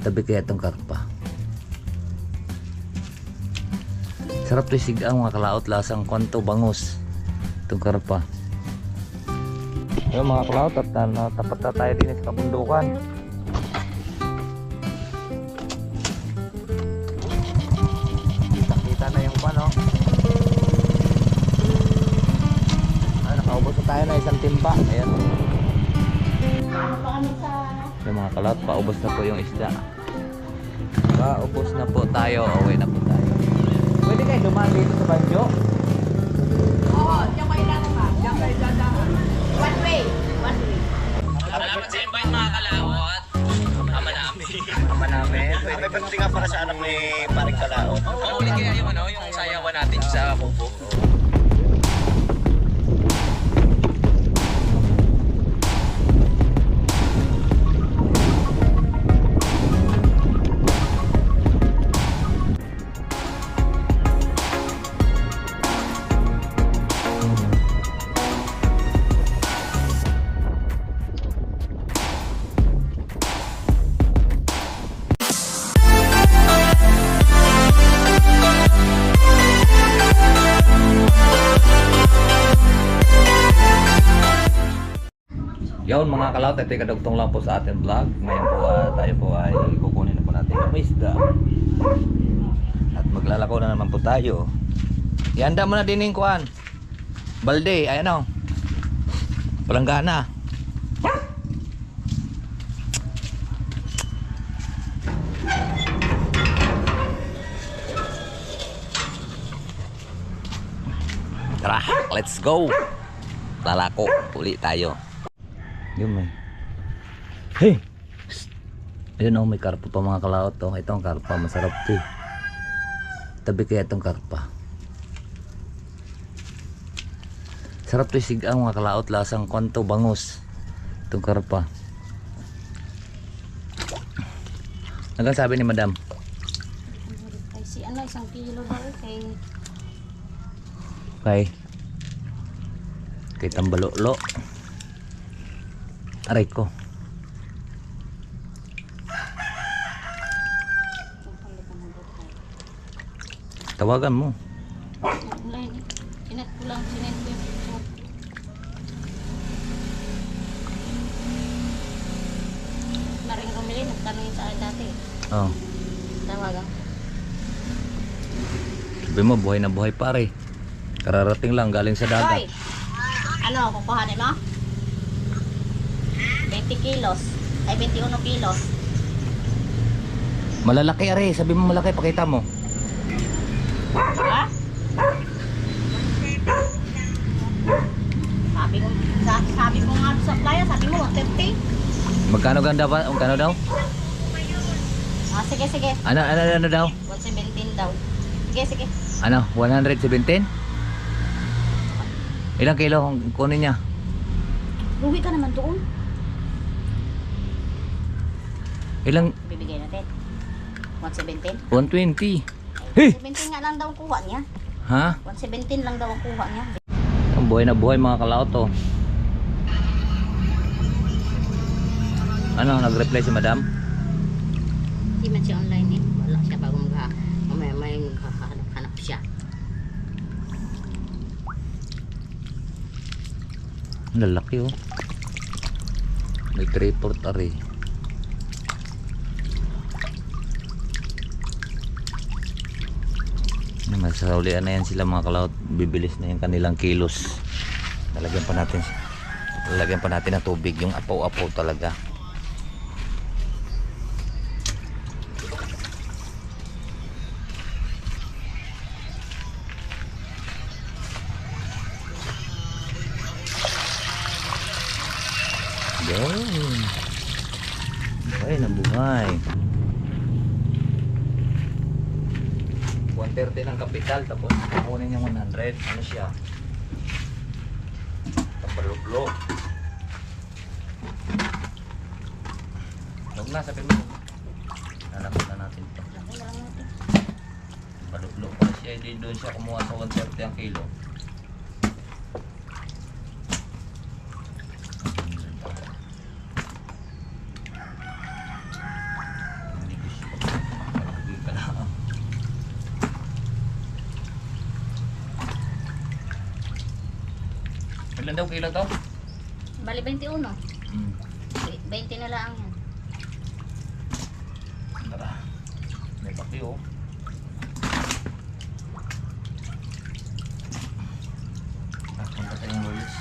Tabi kaya itong karpa. Sarap to sigang mga kalaot, lasang kwanto bangus itong karpa. Ayun mga kalaot, at natapat na tayo din sa kabundukan. Kita na yung pano. Nakaubos na tayo na isang timba. Ayan. Yung mga kalaot, paubos na po yung isda. Paubos na po tayo. Away na po tayo. Pwede kayo dumaan dito sa banjo? Oo, diyan kayo lang ba? Diyan kayo dadaan. One way. One way. Salamat sa invite mga kalaot. Ama namin. Ama namin. May panti nga para sa anak ni Paring Kalaot. Paulit kaya yung ano, yung sayawan natin sa kubo. Yun mga kalaot, ito yung kadugtong lang po sa ating vlog. Ngayon po tayo po ay kukunin na po natin yung isda. At maglalako na naman po tayo. Ihanda mo na din yung kuhan. Balde, ayan o. Palanggana. Tara, let's go. Lalako, uli tayo. Yun may. Hey! Psst. Ayun o, may karpa pa mga kalaot to. Ito ang karpa, masarap to. Tabi kaya itong karpa. Sarap to sigang mga kalaot, lasang kwanto bangus itong karpa. Hanggang sabi ni madam? Ay, si ano, 1 kilo daw kay... Kay tambalolo. Aray ko. Tawagan mo. Online eh. Sinet ko lang, sinet ko yung picture. Maring Romilin, nagtanongin sa akin dati. Oh. Tawagan. Sabi mo, buhay na buhay pare. Kararating lang galing sa dagat. Hoy! Ano, kukuhanin mo? 20 kilos. Ay, 21 kilos. Malalaki are, sabi mo malaki, pakita mo. Ha? Sabi ko nga sa playa, sabi mo 150. Magkano ganda ba? Magkano daw? Ah, sige, sige. Ano daw? 117 daw. Sige, sige. Ano? 117? Ilang kilo ang kunin niya? Luwi ka naman doon. Ilang? Bibigay natin. 117. 120. Hey! 117 nga lang daw ang kuha niya. Ha? 117 lang daw ang kuha niya. Ang buhay na buhay mga kalaot to. Ano? Nag-reply si madam? Hindi man siya online eh. Wala siya bago may maghahanap siya. Ang lalaki oh. May 3/4 ari. Masaulian na yan sila mga kalaot. Bibilis na yung kanilang kilos. Lalagyan pa natin ng tubig. Yung apaw-apaw talaga. Yun. Buhay na buhay. 130 ng kapital tapos kukunin yung 100. Ano siya? Tambalublo. Huwag na, sabi mo. Hanapin na natin ito. Balublo pa siya. Hindi doon siya kumuha sa 130 ang kilo. Ilan daw kilo to? Bali 21. Hmm. 20 na lang yan. Tara. May baki oh. Punta tayong Lolis.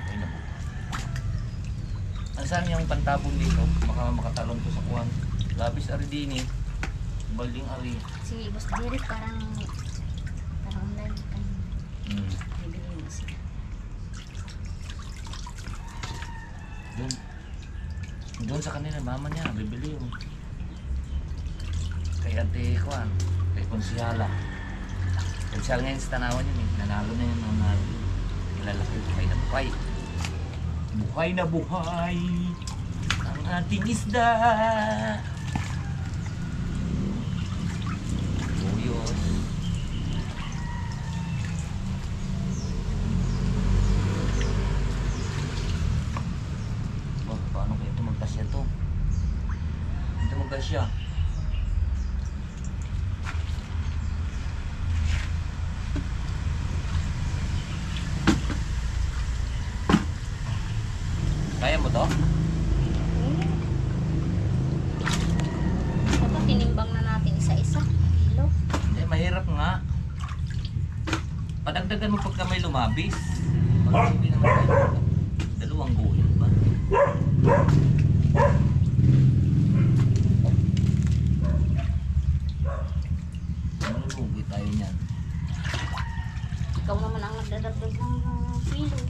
Ayun na po. Saan yung pantabong dito? Baka makatalon ko sa kuwan. Labis ari din eh. Balding ari. Si Boss Derek parang online kan. Hmm. Bibili mo siya. Doon sa kanila, mama niya, bibili yung kay ate kuwan, kay Konsyala. Konsyala ngayon sa Tanawan yun eh. Nanalo na yun, nanalo yun. Lalaki, buhay na buhay. Buhay na buhay ang ating isda. Buyos. Oh, paano kaya tumagkasya to? Tumagkasya. Kaya mo to? Ito, tinimbang na natin isa-isa. Kilo. Hindi, mahirap nga. Padagdagan mo pagka may lumabis. Malubi naman tayo. Dalawang guhit ba? Malulugi tayo niyan. Ikaw naman ang nagdadagdag ng kilo.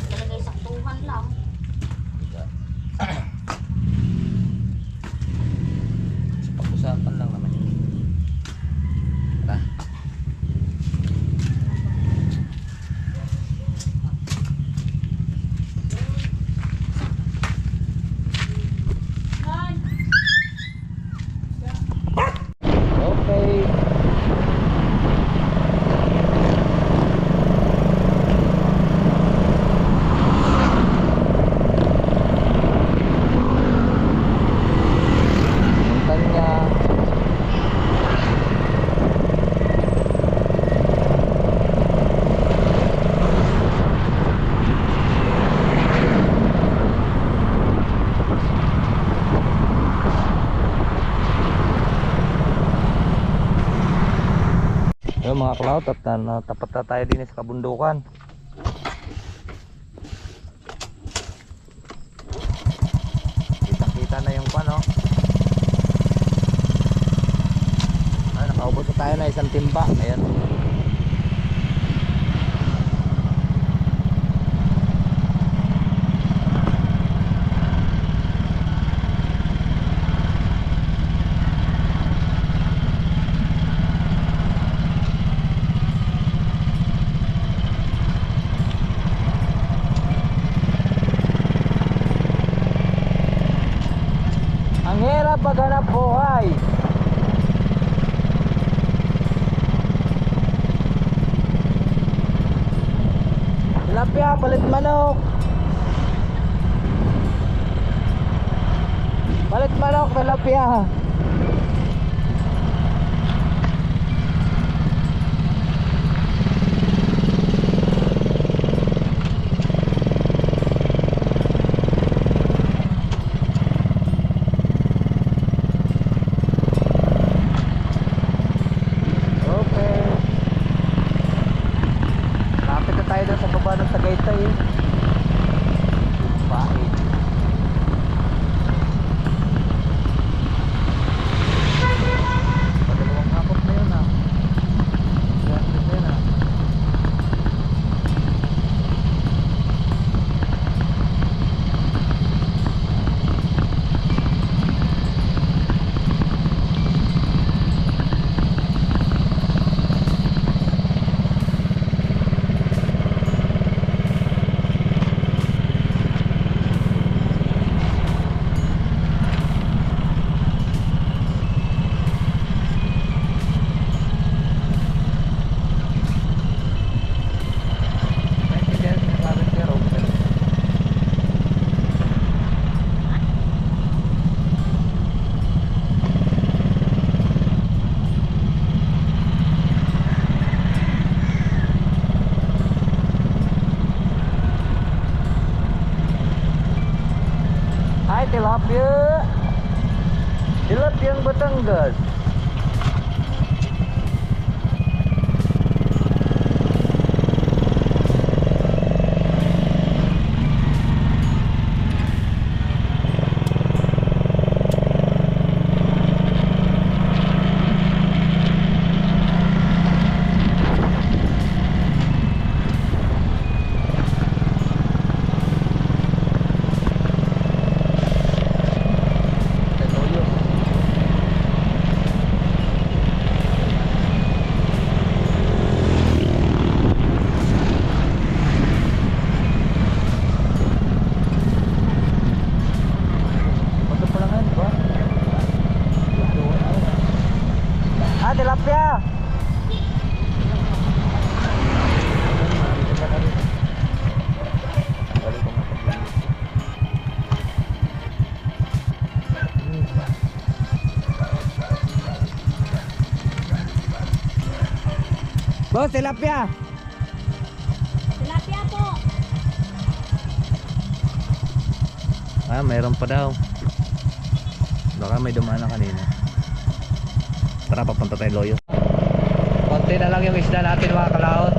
Talaga saktuhan lang. Sa pag-usapan lang naman yun. Tara. Okay. Montaña. Ayun mga cloud at tapat na tayo din sa kabundukan. Kita na yung pano. Ay, nakaubos na tayo na isang timba. Ayan. Ang hirap maghanap buhay. Tilapia, palit manok. Palit manok, tilapia. Okay. Lapit na tayo doon sa baba ng Tagaytay eh. Bahay. Ay, tilapia. Tilapia yang Batangas. Tilapia. Boss, tilapia. Tilapia po. Ah, mayroon pa daw. Baka may dumaan na kanina. Tara, papunta tayo Loyo. Konti na lang yung isda natin mga kalaot.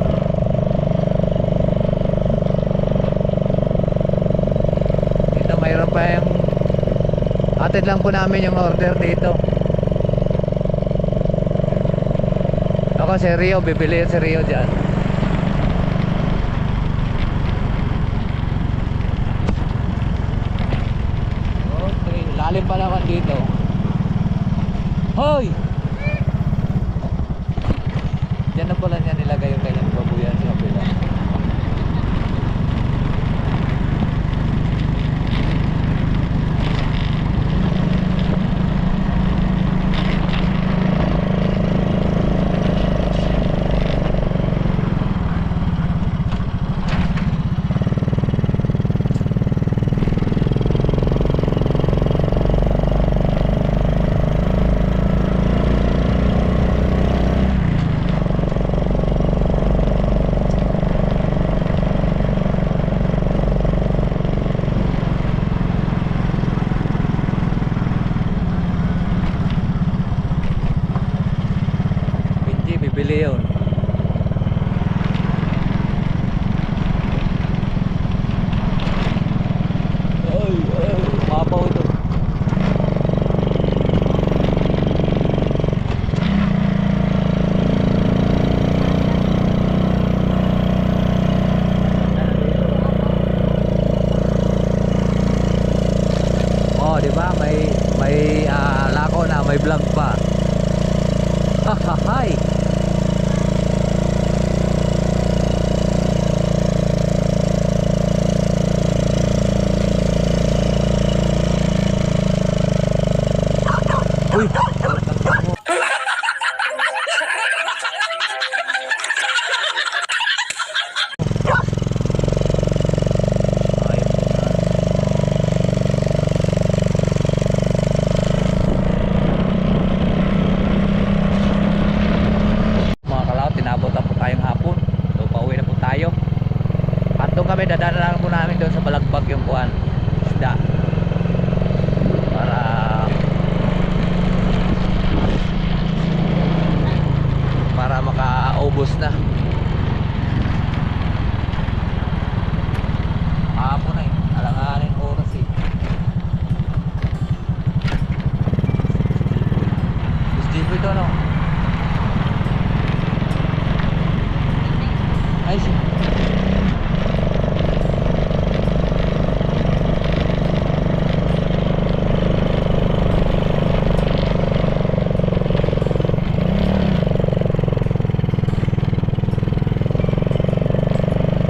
Dito mayroon pa yung atid lang po namin yung order dito. Ako si Rio, bibili yun si Rio dyan. Okay, lalim pa naman dito. Hoy! Diyan na pala niya nilagay yung kanyang babuyan sa kabila. Bili yun. Ay, mapaw ito. Oh, di ba? May lako na, may vlog pa. Hi. Uy! Mga kalaw, tinabot na po tayong hapon. So, pauwi na po tayo. At doon kami, dadaan lang po namin doon sa Balagbag yung kuhan. Isda. Para makaubos na. Hapon na eh. Alanganin oras eh. Gusto ko ito no? Ay siya.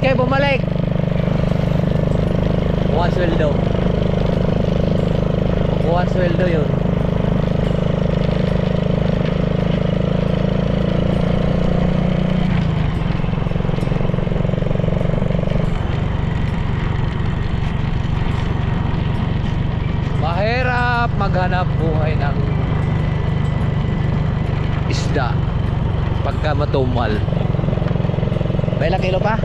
Okay, bumalik. Buwan sweldo. Buwan sweldo yun. Mahirap maghanap buhay ng isda pagka matumal. May ilang kilo pa?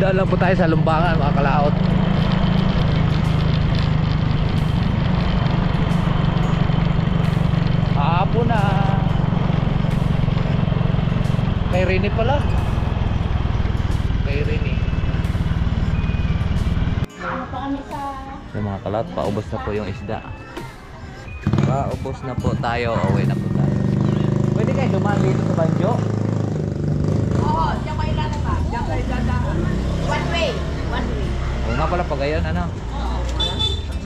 Dadaan lang po tayo sa Lumbangan mga kalaot. Hapon na. Kay Rini pala. Kay Rini. So mga kalaot, paubos na po yung isda. Paubos na po tayo. Uwi na po tayo. Pwede kayo dumaan dito sa Banjo? Oo, diyan kayo lang ba? Diyan kayo dadaan. One way. One way. Oo nga pala pag ayan, ano?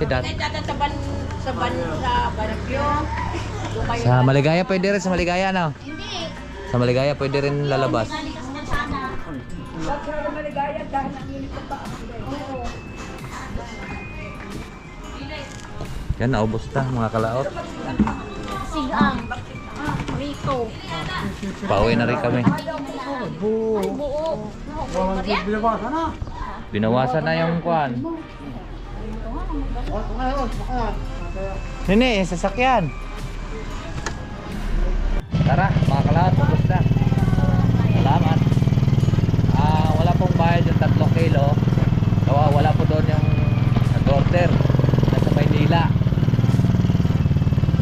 Si Dat. Kasi dadaan sa Barangyo. Doon kayo Sa Maligaya pwede rin, sa Maligaya, no? Hindi. Sa Maligaya pwede rin lalabas. Yan, naubos na mga kalaot. Siang. Rito. Pauwi na rin kami. Buo. Binawasan na yung kwan. Nini, sasakyan. Tara, mga kalaot, ubos na. Salamat. Wala pong bayad yung 3 kilo. Wala po doon yung nag-order. Nasa Maynila.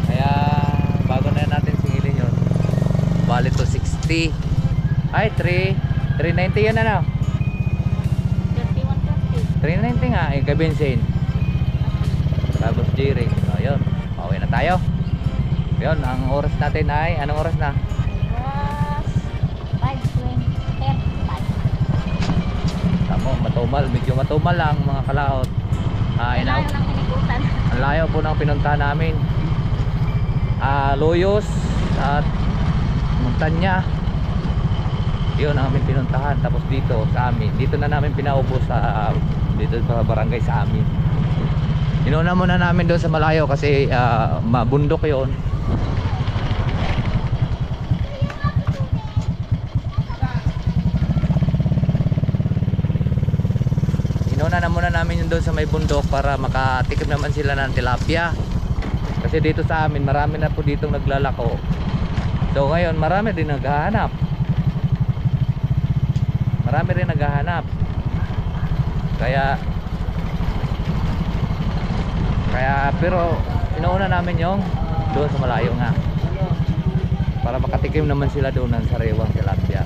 Kaya bago na natin singilin yun. Bali to 60. Ay, 390 yun, ano? 390 nga, eh, kabinsin. Tapos G-Ring. So, yun. Pauwi na tayo. Yun, ang oras natin ay, anong oras na? 5:35. Tamo, matumal. Medyo matumal lang mga kalaot. Ang layo po ng pinuntahan namin. Loyos at Montanya. Yun ang aming pinuntahan. Tapos dito sa amin, dito na namin pinaubos sa dito sa barangay sa amin. Inuna muna namin doon sa malayo kasi mabundok yun. Inuna na muna namin yung doon sa may bundok para makatikim naman sila ng tilapia. Kasi dito sa amin marami na po ditong naglalako. So ngayon marami din naghahanap. Marami rin naghahanap. Kaya pero inuuna namin yung doon sa malayo nga. Para makatikim naman sila doon ng sariwang tilapia.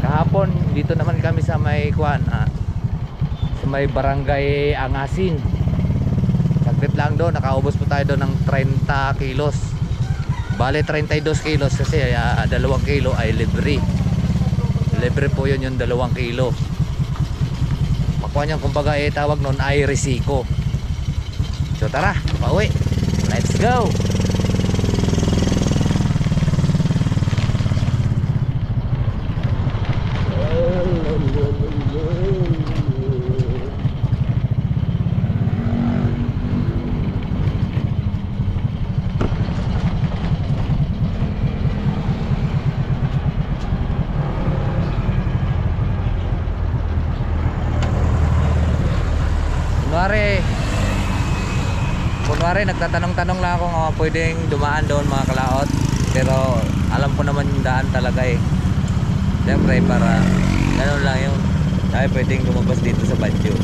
Kahapon dito naman kami sa may kwan, sa may barangay Angasin. Saglit lang doon, nakaubos po tayo doon ng 30 kilos. Bale 32 kilos kasi 2 kilo ay libre. Libre po yun yung 2 kilo. Makuha niyan kumbaga tawag nun ay resiko. So tara, pauwi. Let's go. Kunwari nagtatanong-tanong lang ako kung pwedeng dumaan doon mga kalaot, pero alam ko naman yung daan talaga eh. Siyempre para gano'n lang yung tayo pwedeng lumabas dito sa Banjo,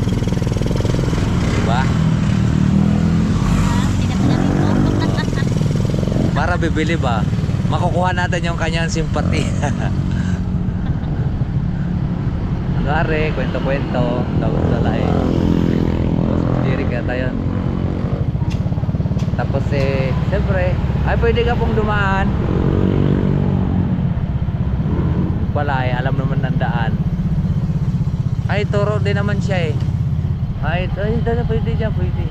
diba? Para bibili ba, makukuha natin yung kanyang simpati. Kunwari kwento-kwento tapos lalay diri kata yun. Tapos siyempre ay pwede ka pong dumaan pala alam naman ng daan. Ay turo din naman siya ay pwede dyan, pwede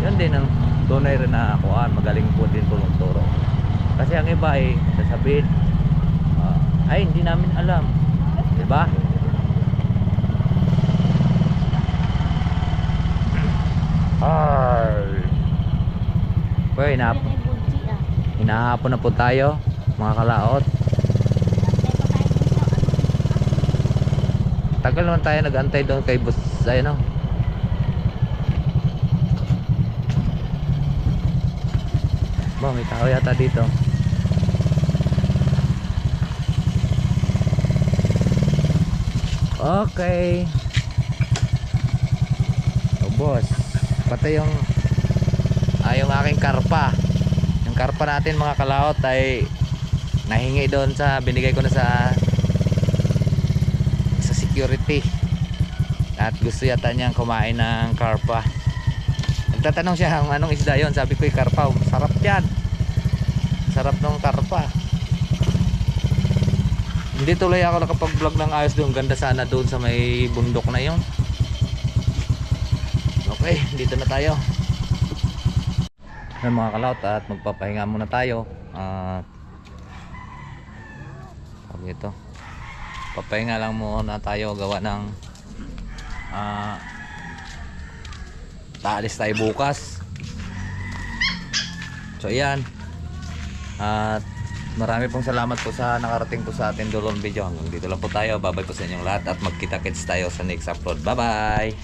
yun din ang tunay rin na kuhaan. Magaling po din po magturo kasi ang iba ay sasabihin ay hindi namin alam, diba? Well, hinahapon na po tayo mga kalaot. Tagal naman tayo nag-antay doon kay boss, ayun o. Ba, may tao yata dito. Okay. Ubos. Pati yung yung aking karpa. Yung karpa natin mga kalaot ay nahingi doon sa binigay ko na sa security. At gusto yata niyang kumain ng karpa. Nagtatanong siya kung anong isda yon. Sabi ko yung karpa. Sarap yan. Sarap ng karpa. Hindi tuloy ako nakapag-vlog ng ayos doon. Ganda sana doon sa may bundok na yon. Okay, dito na tayo. Yan mga kalaot, at magpapahinga muna tayo. Ito. Papahinga lang muna tayo, gawa ng taalis tayo bukas. So ayan. At marami pong salamat po sa nakarating po sa ating dulong video. Hanggang dito lang po tayo. Bye bye po sa inyong lahat at magkita-kits tayo sa next upload. Bye bye.